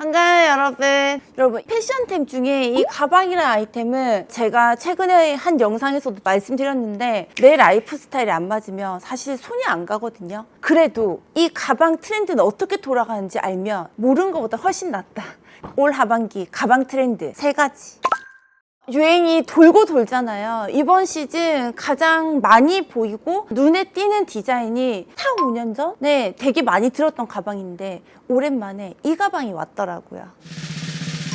반가워요 여러분. 패션템 중에 이 가방이라는 아이템은 제가 최근에 한 영상에서도 말씀드렸는데 내 라이프 스타일이 안 맞으면 사실 손이 안 가거든요. 그래도 이 가방 트렌드는 어떻게 돌아가는지 알면 모르는 것보다 훨씬 낫다. 올 하반기 가방 트렌드 3가지. 유행이 돌고 돌잖아요. 이번 시즌 가장 많이 보이고 눈에 띄는 디자인이 4, 5년 전에 되게 많이 들었던 가방인데 오랜만에 이 가방이 왔더라고요.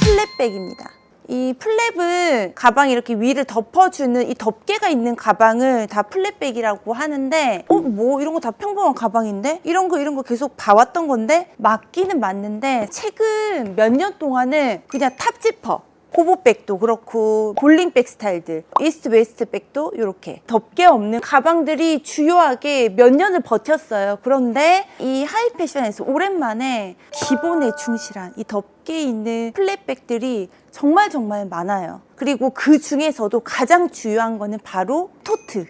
플랫백입니다. 이 플랩은 가방 이렇게 위를 덮어주는 이 덮개가 있는 가방을 다 플랫백이라고 하는데 뭐 이런 거 다 평범한 가방인데 이런 거 계속 봐왔던 건데 맞기는 맞는데 최근 몇 년 동안은 그냥 탑지퍼 호보백도 그렇고 볼링백 스타일들 이스트 웨스트 백도 이렇게 덮개 없는 가방들이 주요하게 몇 년을 버텼어요. 그런데 이 하이패션에서 오랜만에 기본에 충실한 이 덮개 있는 플랫백들이 정말 많아요. 그리고 그 중에서도 가장 중요한 거는 바로 토트.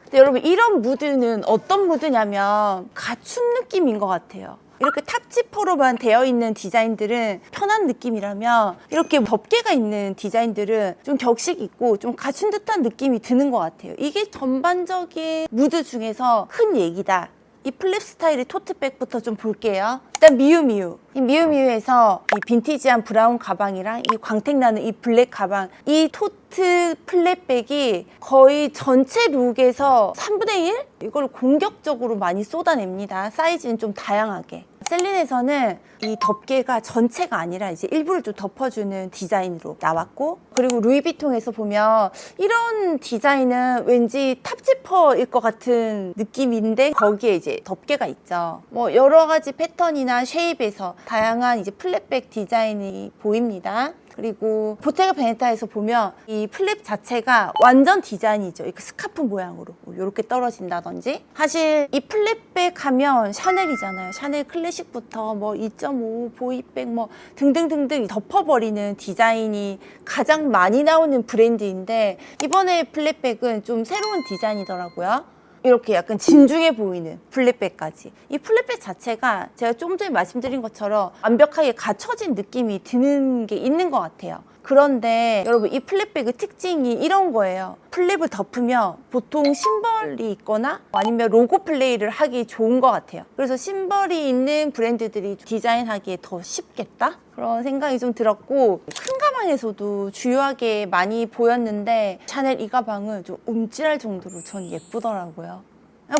근데 여러분 이런 무드는 어떤 무드냐면 갖춘 느낌인 것 같아요. 이렇게 탑지퍼로만 되어 있는 디자인들은 편한 느낌이라면 이렇게 덮개가 있는 디자인들은 좀 격식 있고 좀 갖춘 듯한 느낌이 드는 것 같아요. 이게 전반적인 무드 중에서 큰 얘기다. 이 플립 스타일의 토트백부터 좀 볼게요. 일단 미우미우. 이 미우미우에서 이 빈티지한 브라운 가방이랑 이 광택나는 이 블랙 가방, 이 토트 플랫백이 거의 전체 룩에서 3분의 1? 이걸 공격적으로 많이 쏟아냅니다. 사이즈는 좀 다양하게. 셀린에서는 이 덮개가 전체가 아니라 이제 일부를 좀 덮어주는 디자인으로 나왔고, 그리고 루이비통에서 보면 이런 디자인은 왠지 탑지퍼일 것 같은 느낌인데 거기에 이제 덮개가 있죠. 뭐 여러 가지 패턴이나 쉐입에서 다양한 이제 플랫백 디자인이 보입니다. 그리고 보테가 베네타에서 보면 이 플립 자체가 완전 디자인이죠. 이렇게 스카프 모양으로 이렇게 떨어진다든지. 사실 이 플립백 하면 샤넬이잖아요. 샤넬 클래식부터 뭐 2.5 보이백 뭐 등등등등 덮어버리는 디자인이 가장 많이 나오는 브랜드인데 이번에 플립백은 좀 새로운 디자인이더라고요. 이렇게 약간 진중해 보이는 플랫백까지. 이 플랫백 자체가 제가 조금 전에 말씀드린 것처럼 완벽하게 갖춰진 느낌이 드는 게 있는 것 같아요. 그런데 여러분 이 플랫백의 특징이 이런 거예요. 플랩을 덮으면 보통 심벌이 있거나 아니면 로고 플레이를 하기 좋은 것 같아요. 그래서 심벌이 있는 브랜드들이 디자인하기에 더 쉽겠다? 그런 생각이 좀 들었고, 큰 가방에서도 주요하게 많이 보였는데 샤넬 이 가방은 좀 움찔할 정도로 전 예쁘더라고요.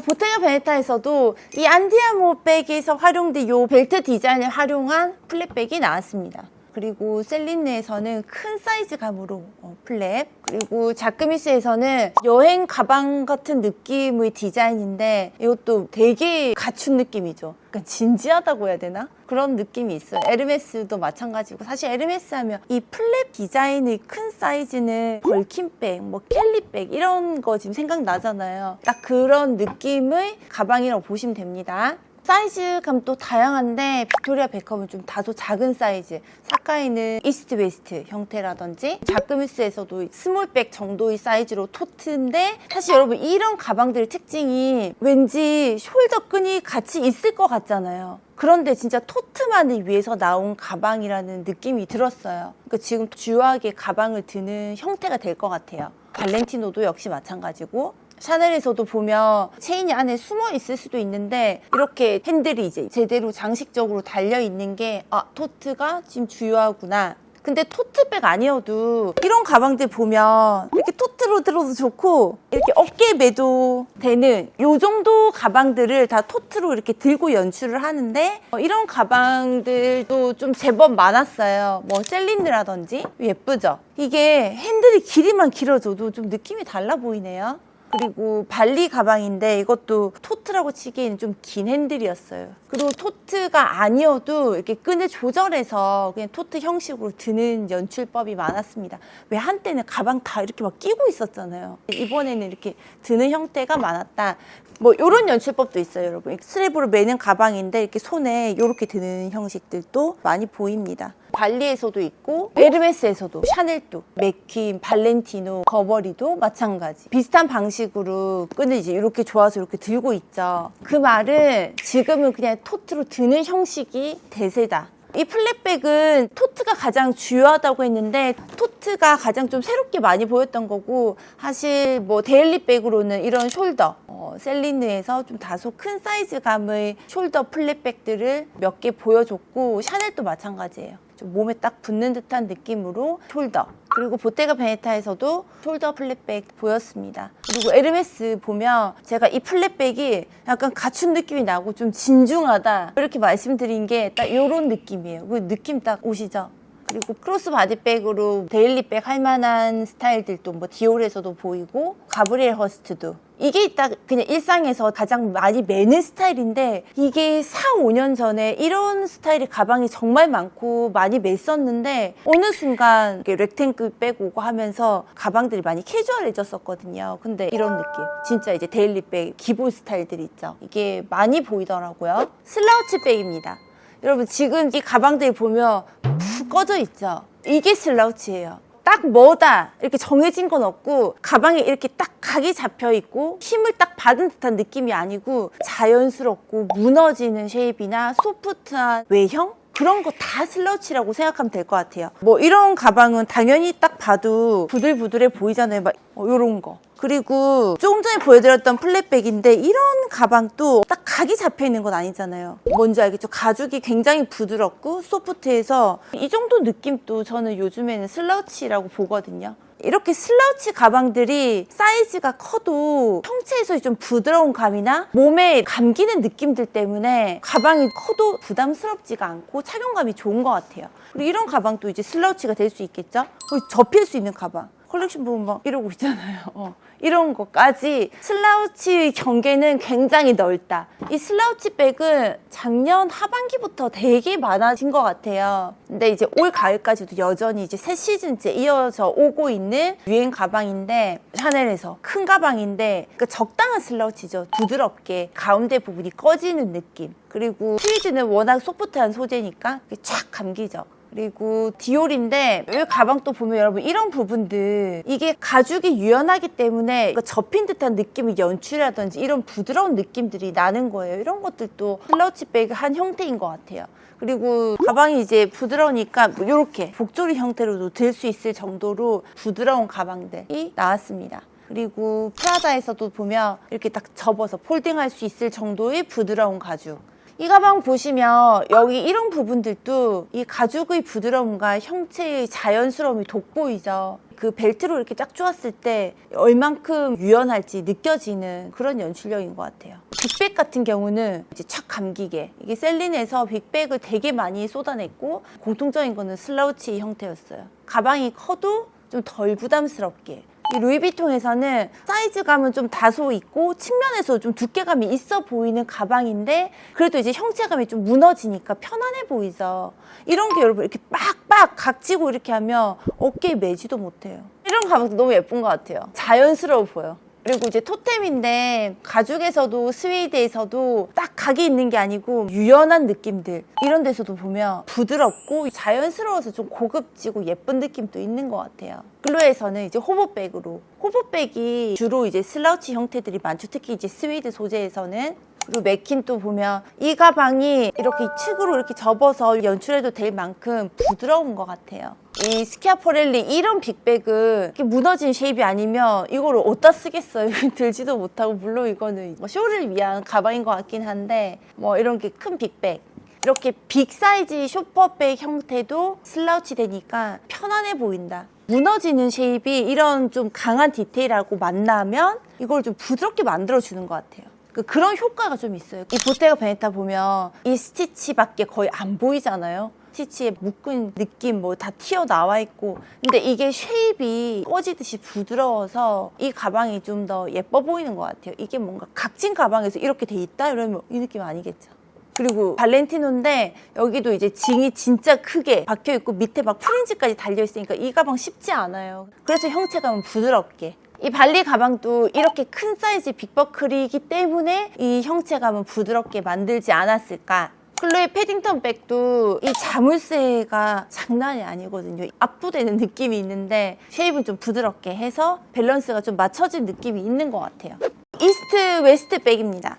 보테가 베네타에서도 이 안디아모 백에서 활용된 이 벨트 디자인을 활용한 플랫백이 나왔습니다. 그리고 셀린네에서는 큰 사이즈감으로 플랩, 그리고 자크미스에서는 여행 가방 같은 느낌의 디자인인데 이것도 되게 갖춘 느낌이죠. 약간 진지하다고 해야 되나? 그런 느낌이 있어요. 에르메스도 마찬가지고, 사실 에르메스 하면 이 플랩 디자인의 큰 사이즈는 벌킨백, 뭐 캘리백 이런 거 지금 생각나잖아요. 딱 그런 느낌의 가방이라고 보시면 됩니다. 사이즈감도 다양한데 빅토리아 베컴은 좀 다소 작은 사이즈, 사카이는 이스트 웨스트 형태라든지, 자크뮤스에서도 스몰백 정도의 사이즈로 토트인데, 사실 여러분 이런 가방들의 특징이 왠지 숄더 끈이 같이 있을 것 같잖아요. 그런데 진짜 토트만을 위해서 나온 가방이라는 느낌이 들었어요. 그러니까 지금 주요하게 가방을 드는 형태가 될 것 같아요. 발렌티노도 역시 마찬가지고, 샤넬에서도 보면 체인이 안에 숨어 있을 수도 있는데 이렇게 핸들이 이제 제대로 장식적으로 달려 있는 게 토트가 지금 주요하구나. 근데 토트백 아니어도 이런 가방들 보면 이렇게 토트로 들어도 좋고 이렇게 어깨에 매도 되는 요 정도 가방들을 다 토트로 이렇게 들고 연출을 하는데 이런 가방들도 좀 제법 많았어요. 뭐 셀린느라든지. 예쁘죠? 이게 핸들이 길이만 길어져도 좀 느낌이 달라 보이네요. 그리고 발리 가방인데 이것도 토트라고 치기에는 좀 긴 핸들이었어요. 그리고 토트가 아니어도 이렇게 끈을 조절해서 그냥 토트 형식으로 드는 연출법이 많았습니다. 왜 한때는 가방 다 이렇게 막 끼고 있었잖아요. 이번에는 이렇게 드는 형태가 많았다. 뭐 이런 연출법도 있어요, 여러분. 스트랩으로 매는 가방인데 이렇게 손에 이렇게 드는 형식들도 많이 보입니다. 발리에서도 있고 에르메스에서도, 샤넬도, 맥퀸, 발렌티노, 버버리도 마찬가지 비슷한 방식으로 끈을 이제 이렇게 조아서 이렇게 들고 있죠. 그 말은 지금은 그냥 토트로 드는 형식이 대세다. 이 플랫백은 토트가 가장 주요하다고 했는데 토트가 가장 좀 새롭게 많이 보였던 거고, 사실 뭐 데일리백으로는 이런 숄더, 셀린느에서 좀 다소 큰 사이즈감의 숄더 플랫백들을 몇 개 보여줬고, 샤넬도 마찬가지예요. 좀 몸에 딱 붙는 듯한 느낌으로 숄더, 그리고 보테가 베네타에서도 숄더 플랫백 보였습니다. 그리고 에르메스 보면 제가 이 플랫백이 약간 갖춘 느낌이 나고 좀 진중하다 이렇게 말씀드린 게 딱 이런 느낌이에요. 그 느낌 딱 오시죠? 그리고 크로스 바디백으로 데일리백 할 만한 스타일들도 뭐 디올에서도 보이고, 가브리엘 허스트도, 이게 딱 그냥 일상에서 가장 많이 매는 스타일인데, 이게 4, 5년 전에 이런 스타일의 가방이 정말 많고 많이 맸었는데 어느 순간 렉탱크 백 오고 하면서 가방들이 많이 캐주얼해졌었거든요. 근데 이런 느낌, 진짜 이제 데일리백 기본 스타일들 있죠, 이게 많이 보이더라고요. 슬라우치 백입니다. 여러분 지금 이 가방들 보면 푹 꺼져 있죠? 이게 슬라우치예요. 딱 뭐다 이렇게 정해진 건 없고, 가방에 이렇게 딱 각이 잡혀 있고 힘을 딱 받은 듯한 느낌이 아니고 자연스럽고 무너지는 쉐입이나 소프트한 외형, 그런 거 다 슬라우치라고 생각하면 될 것 같아요. 뭐 이런 가방은 당연히 딱 봐도 부들부들해 보이잖아요. 막 요런 거. 그리고 조금 전에 보여드렸던 플랫백인데, 이런 가방도 딱 각이 잡혀 있는 건 아니잖아요. 뭔지 알겠죠? 가죽이 굉장히 부드럽고 소프트해서 이 정도 느낌도 저는 요즘에는 슬라우치라고 보거든요. 이렇게 슬라우치 가방들이 사이즈가 커도 형체에서의 좀 부드러운 감이나 몸에 감기는 느낌들 때문에 가방이 커도 부담스럽지가 않고 착용감이 좋은 것 같아요. 그리고 이런 가방도 이제 슬라우치가 될 수 있겠죠? 접힐 수 있는 가방. 컬렉션 보면 막 이러고 있잖아요. 이런 것까지 슬라우치 경계는 굉장히 넓다. 이 슬라우치 백은 작년 하반기부터 되게 많아진 것 같아요. 근데 이제 올 가을까지도 여전히 이제 새 시즌째 이어져 오고 있는 유행 가방인데, 샤넬에서 큰 가방인데, 그러니까 적당한 슬라우치죠. 부드럽게 가운데 부분이 꺼지는 느낌. 그리고 트위드는 워낙 소프트한 소재니까 쫙 감기죠. 그리고 디올인데, 이 가방 또 보면 여러분 이런 부분들, 이게 가죽이 유연하기 때문에 접힌 듯한 느낌을 연출하든지 이런 부드러운 느낌들이 나는 거예요. 이런 것들도 슬라우치 백의 한 형태인 것 같아요. 그리고 가방이 이제 부드러우니까 뭐 이렇게 복조리 형태로도 들 수 있을 정도로 부드러운 가방들이 나왔습니다. 그리고 프라다에서도 보면 이렇게 딱 접어서 폴딩할 수 있을 정도의 부드러운 가죽. 이 가방 보시면 여기 이런 부분들도 이 가죽의 부드러움과 형체의 자연스러움이 돋보이죠. 그 벨트로 이렇게 쫙 조았을 때 얼만큼 유연할지 느껴지는 그런 연출력인 것 같아요. 빅백 같은 경우는 이제 착 감기게, 이게 셀린에서 빅백을 되게 많이 쏟아냈고, 공통적인 거는 슬라우치 형태였어요. 가방이 커도 좀 덜 부담스럽게. 이 루이비통에서는 사이즈감은 좀 다소 있고 측면에서 좀 두께감이 있어 보이는 가방인데, 그래도 이제 형체감이 좀 무너지니까 편안해 보이죠. 이런 게 여러분 이렇게 빡빡 각지고 이렇게 하면 어깨에 매지도 못해요. 이런 가방도 너무 예쁜 것 같아요. 자연스러워 보여. 그리고 이제 토템인데, 가죽에서도 스웨이드에서도 딱 각이 있는 게 아니고 유연한 느낌들, 이런 데서도 보면 부드럽고 자연스러워서 좀 고급지고 예쁜 느낌도 있는 것 같아요. 글로에서는 이제 호보백으로, 호보백이 주로 이제 슬라우치 형태들이 많죠. 특히 이제 스웨이드 소재에서는. 그리고 맥킨도 보면 이 가방이 이렇게 측으로 이렇게 접어서 연출해도 될 만큼 부드러운 것 같아요. 이 스키아포렐리 이런 빅백은 이렇게 무너진 쉐입이 아니면 이거를 어디다 쓰겠어요. 들지도 못하고, 물론 이거는 뭐 쇼를 위한 가방인 것 같긴 한데, 뭐 이런 게 큰 빅백, 이렇게 빅 사이즈 쇼퍼백 형태도 슬라우치 되니까 편안해 보인다. 무너지는 쉐입이 이런 좀 강한 디테일하고 만나면 이걸 좀 부드럽게 만들어주는 것 같아요. 그런 효과가 좀 있어요. 이 보테가 베네타 보면 이 스티치밖에 거의 안 보이잖아요. 스티치에 묶은 느낌 뭐 다 튀어나와 있고, 근데 이게 쉐입이 꺼지듯이 부드러워서 이 가방이 좀 더 예뻐 보이는 것 같아요. 이게 뭔가 각진 가방에서 이렇게 돼 있다? 이러면 이 느낌 아니겠죠. 그리고 발렌티노인데 여기도 이제 징이 진짜 크게 박혀 있고 밑에 막 프린지까지 달려 있으니까 이 가방 쉽지 않아요. 그래서 형체감은 부드럽게. 이 발리 가방도 이렇게 큰 사이즈 빅버클이기 때문에 이 형체감은 부드럽게 만들지 않았을까. 클로에 패딩턴 백도 이 자물쇠가 장난이 아니거든요. 압도되는 느낌이 있는데 쉐입은 좀 부드럽게 해서 밸런스가 좀 맞춰진 느낌이 있는 것 같아요. 이스트 웨스트 백입니다.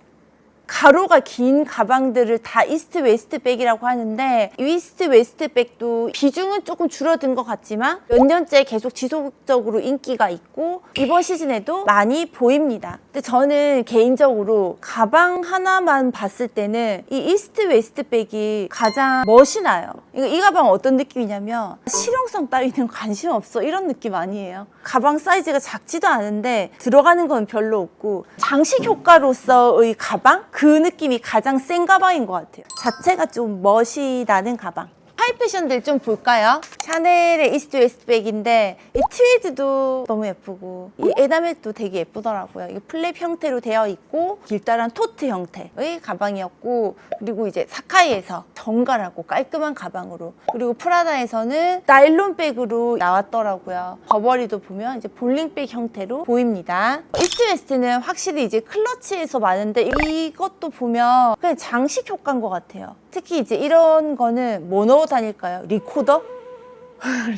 가로가 긴 가방들을 다 이스트 웨스트 백이라고 하는데 이 이스트 웨스트 백도 비중은 조금 줄어든 것 같지만 몇 년째 계속 지속적으로 인기가 있고 이번 시즌에도 많이 보입니다. 근데 저는 개인적으로 가방 하나만 봤을 때는 이 이스트 웨스트 백이 가장 멋이 나요. 이 가방 어떤 느낌이냐면 실용성 따위는 관심 없어 이런 느낌 아니에요. 가방 사이즈가 작지도 않은데 들어가는 건 별로 없고 장식 효과로서의 가방? 그 느낌이 가장 센 가방인 것 같아요. 자체가 좀 멋이 나는 가방. 하이 패션들 좀 볼까요? 샤넬의 이스트 웨스트 백인데 이 트위드도 너무 예쁘고 이 에나멜도 되게 예쁘더라고요. 이게 플랩 형태로 되어 있고 길다란 토트 형태의 가방이었고 그리고 이제 사카이에서 정갈하고 깔끔한 가방으로 그리고 프라다에서는 나일론 백으로 나왔더라고요. 버버리도 보면 이제 볼링백 형태로 보입니다. 이스트 웨스트는 확실히 이제 클러치에서 많은데 이것도 보면 그냥 장식 효과인 것 같아요. 특히 이제 이런 거는 뭐 넣어 다닐까요? 리코더?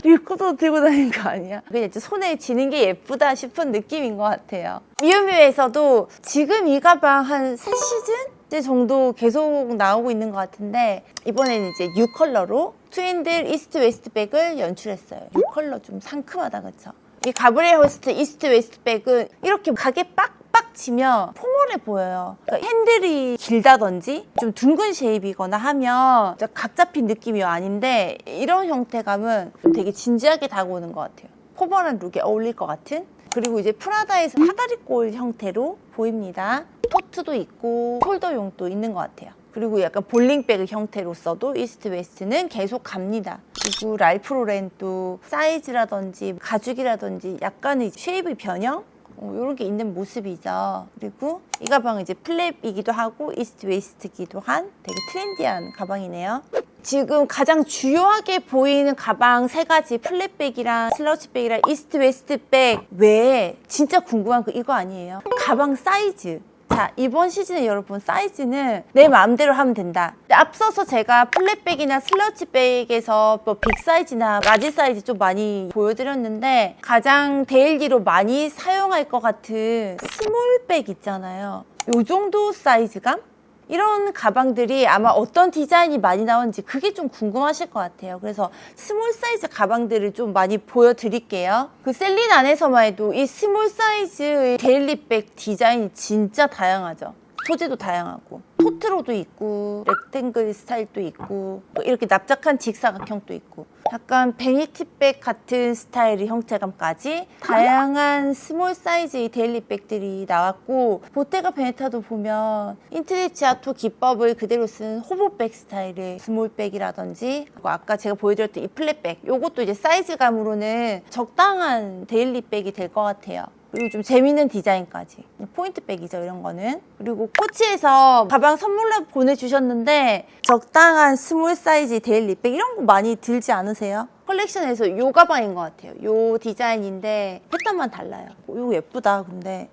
리코더 들고 다니는 거 아니야? 그냥 이제 손에 쥐는 게 예쁘다 싶은 느낌인 것 같아요. 미우미우에서도 지금 이 가방 한 3시즌 정도 계속 나오고 있는 것 같은데 이번에는 이제 6컬러로 트윈들 이스트 웨스트 백을 연출했어요. 6컬러 좀 상큼하다 그쵸? 이 가브리엘 호스트 이스트 웨스트 백은 이렇게 가게 빡빡 치면 포멀해 보여요. 그러니까 핸들이 길다든지 좀 둥근 쉐입이거나 하면 각 잡힌 느낌이 아닌데 이런 형태감은 좀 되게 진지하게 다가오는 것 같아요. 포멀한 룩에 어울릴 것 같은? 그리고 이제 프라다에서 사다리꼴 형태로 보입니다. 토트도 있고 숄더용도 있는 것 같아요. 그리고 약간 볼링백 형태로서도 이스트 웨스트는 계속 갑니다. 그리고 랄프 로렌도 사이즈라든지 가죽이라든지 약간의 쉐입의 변형? 이런 게 있는 모습이죠. 그리고 이 가방은 이제 플랩이기도 하고 이스트 웨스트이기도 한 되게 트렌디한 가방이네요. 지금 가장 주요하게 보이는 가방 3가지 플랫백이랑 슬러치백이랑 이스트 웨스트백 외에 진짜 궁금한 거 이거 아니에요? 가방 사이즈. 자, 이번 시즌에 여러분 사이즈는 내 마음대로 하면 된다. 앞서서 제가 플랫백이나 슬러치백에서 뭐 빅사이즈나 라지 사이즈 좀 많이 보여드렸는데 가장 데일리로 많이 사용할 것 같은 스몰백 있잖아요. 요 정도 사이즈감? 이런 가방들이 아마 어떤 디자인이 많이 나오는지 그게 좀 궁금하실 것 같아요. 그래서 스몰 사이즈 가방들을 좀 많이 보여드릴게요. 그 셀린 안에서만 해도 이 스몰 사이즈의 데일리백 디자인이 진짜 다양하죠. 소재도 다양하고 토트로도 있고 렉탱글 스타일도 있고 또 이렇게 납작한 직사각형도 있고 약간 베니티백 같은 스타일의 형태감까지 다양한 스몰 사이즈의 데일리백들이 나왔고 보테가 베네타도 보면 인트리치아토 기법을 그대로 쓴 호보백 스타일의 스몰백이라든지 그리고 아까 제가 보여드렸던 이 플랫백 요것도 이제 사이즈감으로는 적당한 데일리백이 될 것 같아요. 그리고 좀 재밌는 디자인까지 포인트백이죠 이런 거는. 그리고 코치에서 가방 선물로 보내주셨는데 적당한 스몰 사이즈 데일리백 이런 거 많이 들지 않으세요? 컬렉션에서 요 가방인 것 같아요. 요 디자인인데 패턴만 달라요. 이거 예쁘다. 근데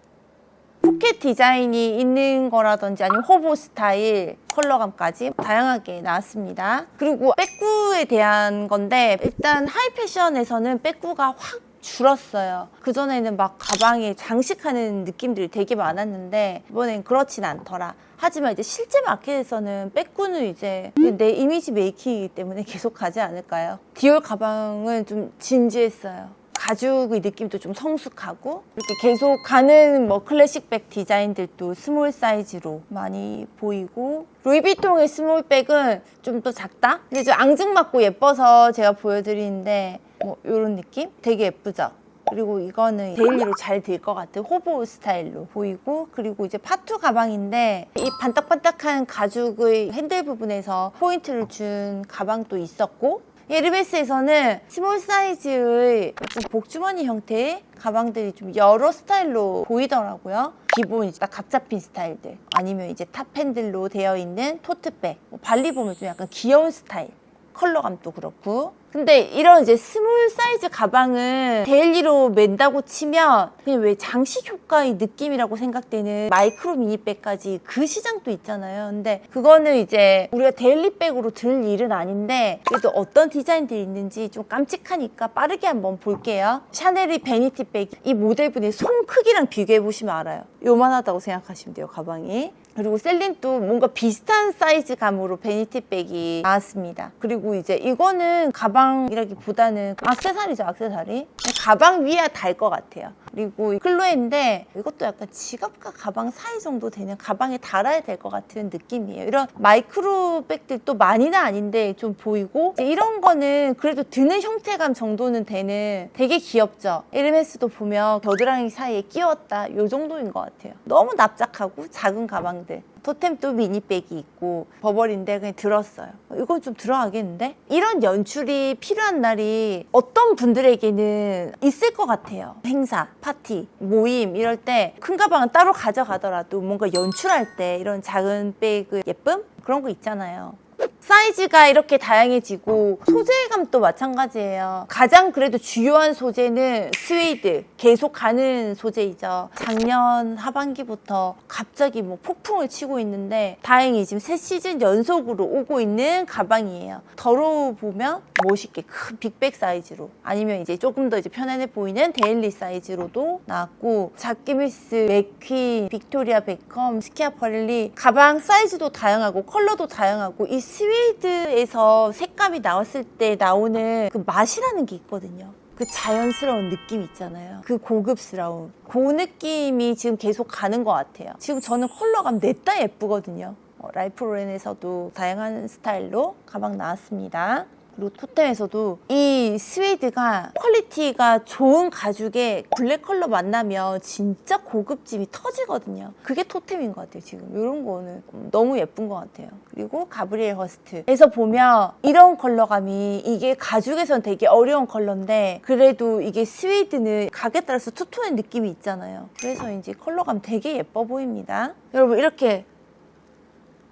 포켓 디자인이 있는 거라든지 아니면 호보 스타일 컬러감까지 다양하게 나왔습니다. 그리고 백구에 대한 건데 일단 하이 패션에서는 백구가 확 줄었어요. 그전에는 막 가방에 장식하는 느낌들이 되게 많았는데 이번엔 그렇진 않더라. 하지만 이제 실제 마켓에서는 백구는 이제 내 이미지 메이킹이기 때문에 계속 가지 않을까요? 디올 가방은 좀 진지했어요. 가죽의 느낌도 좀 성숙하고 이렇게 계속 가는 뭐 클래식백 디자인들도 스몰 사이즈로 많이 보이고 루이비통의 스몰백은 좀 더 작다? 근데 좀 앙증맞고 예뻐서 제가 보여드리는데 뭐 이런 느낌? 되게 예쁘죠? 그리고 이거는 데일리로 잘 들 것 같은 호보 스타일로 보이고 그리고 이제 파투 가방인데 이 반딱반딱한 가죽의 핸들 부분에서 포인트를 준 가방도 있었고 에르메스에서는 스몰 사이즈의 좀 복주머니 형태의 가방들이 좀 여러 스타일로 보이더라고요. 기본 이제 딱 각 잡힌 스타일들 아니면 이제 탑 핸들로 되어 있는 토트백 발리 보면 좀 약간 귀여운 스타일 컬러감도 그렇고 근데 이런 이제 스몰 사이즈 가방은 데일리로 맨다고 치면 그냥 왜 장식 효과의 느낌이라고 생각되는 마이크로 미니백까지 그 시장도 있잖아요. 근데 그거는 이제 우리가 데일리백으로 들 일은 아닌데 그래도 어떤 디자인들이 있는지 좀 깜찍하니까 빠르게 한번 볼게요. 샤넬의 베니티백 이 모델분의 손 크기랑 비교해 보시면 알아요. 요만하다고 생각하시면 돼요, 가방이. 그리고 셀린도 뭔가 비슷한 사이즈감으로 베니티백이 나왔습니다. 그리고 이제 이거는 가방이라기보다는 액세서리죠, 액세서리. 가방 위에 달 것 같아요. 그리고 클로에인데 이것도 약간 지갑과 가방 사이 정도 되는 가방에 달아야 될 것 같은 느낌이에요. 이런 마이크로 백들도 많이는 아닌데 좀 보이고 이런 거는 그래도 드는 형태감 정도는 되는 되게 귀엽죠. 에르메스도 보면 겨드랑이 사이에 끼웠다 이 정도인 것 같아요. 너무 납작하고 작은 가방들. 토템도 미니백이 있고 버버리인데 그냥 들었어요. 이건 좀 들어가겠는데? 이런 연출이 필요한 날이 어떤 분들에게는 있을 것 같아요. 행사, 파티, 모임 이럴 때 큰 가방은 따로 가져가더라도 뭔가 연출할 때 이런 작은 백의 예쁨? 그런 거 있잖아요. 사이즈가 이렇게 다양해지고 소재감도 마찬가지예요. 가장 그래도 주요한 소재는 스웨이드, 계속 가는 소재이죠. 작년 하반기부터 갑자기 뭐 폭풍을 치고 있는데 다행히 지금 3시즌 연속으로 오고 있는 가방이에요. 덜어 보면 멋있게 큰 빅백 사이즈로 아니면 이제 조금 더 이제 편안해 보이는 데일리 사이즈로도 나왔고 잡기밀스, 맥퀸, 빅토리아 베컴, 스키아파렐리 가방 사이즈도 다양하고 컬러도 다양하고 이 스웨이드에서 색감이 나왔을 때 나오는 그 맛이라는 게 있거든요. 그 자연스러운 느낌 있잖아요. 그 고급스러운 그 느낌이 지금 계속 가는 것 같아요. 지금 저는 컬러감 냈다 예쁘거든요. 라이프 로렌에서도 다양한 스타일로 가방 나왔습니다. 그리고 토템에서도 이 스웨이드가 퀄리티가 좋은 가죽에 블랙 컬러 만나면 진짜 고급짐이 터지거든요. 그게 토템인 것 같아요. 지금 이런 거는 너무 예쁜 것 같아요. 그리고 가브리엘 허스트에서 보면 이런 컬러감이 이게 가죽에선 되게 어려운 컬러인데 그래도 이게 스웨이드는 각에 따라서 투톤의 느낌이 있잖아요. 그래서 이제 컬러감 되게 예뻐 보입니다. 여러분 이렇게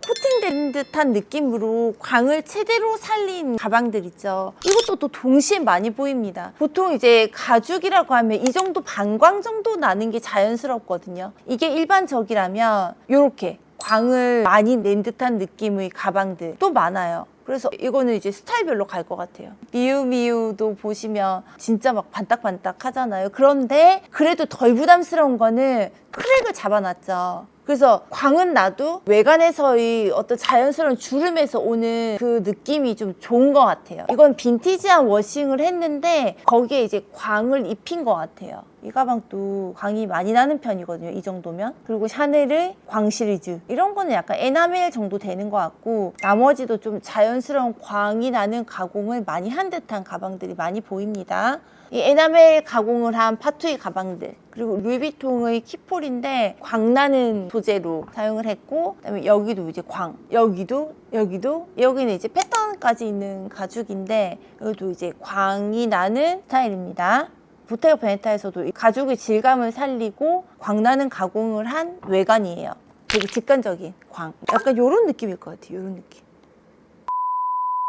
코팅된 듯한 느낌으로 광을 제대로 살린 가방들 있죠. 이것도 또 동시에 많이 보입니다. 보통 이제 가죽이라고 하면 이 정도 반광 정도 나는 게 자연스럽거든요. 이게 일반적이라면 이렇게 광을 많이 낸 듯한 느낌의 가방들 또 많아요. 그래서 이거는 이제 스타일별로 갈 것 같아요. 미우미우도 보시면 진짜 막 반딱반딱 하잖아요. 그런데 그래도 덜 부담스러운 거는 크랙을 잡아놨죠. 그래서 광은 나도 외관에서의 어떤 자연스러운 주름에서 오는 그 느낌이 좀 좋은 것 같아요. 이건 빈티지한 워싱을 했는데 거기에 이제 광을 입힌 것 같아요. 이 가방도 광이 많이 나는 편이거든요. 이 정도면. 그리고 샤넬의 광 시리즈 이런 거는 약간 에나멜 정도 되는 것 같고 나머지도 좀 자연스러운 광이 나는 가공을 많이 한 듯한 가방들이 많이 보입니다. 이 에나멜 가공을 한 파투이 가방들 그리고 루이비통의 키폴인데 광나는 소재로 사용을 했고 그다음에 여기도 이제 광 여기도 여기는 이제 패턴까지 있는 가죽인데 여기도 이제 광이 나는 스타일입니다. 보테가 베네타에서도 가죽의 질감을 살리고 광나는 가공을 한 외관이에요. 되게 직관적인 광 약간 이런 느낌일 것 같아요. 이런 느낌.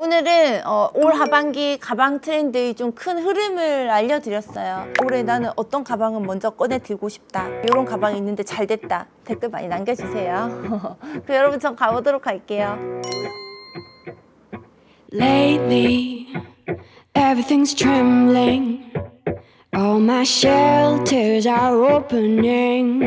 오늘은 올 하반기 가방 트렌드의 좀 큰 흐름을 알려드렸어요. 올해 나는 어떤 가방을 먼저 꺼내 들고 싶다. 이런 가방이 있는데 잘 됐다. 댓글 많이 남겨주세요. 그럼 여러분 전 가보도록 할게요. Lately, everything's trembling. All my shelters are opening.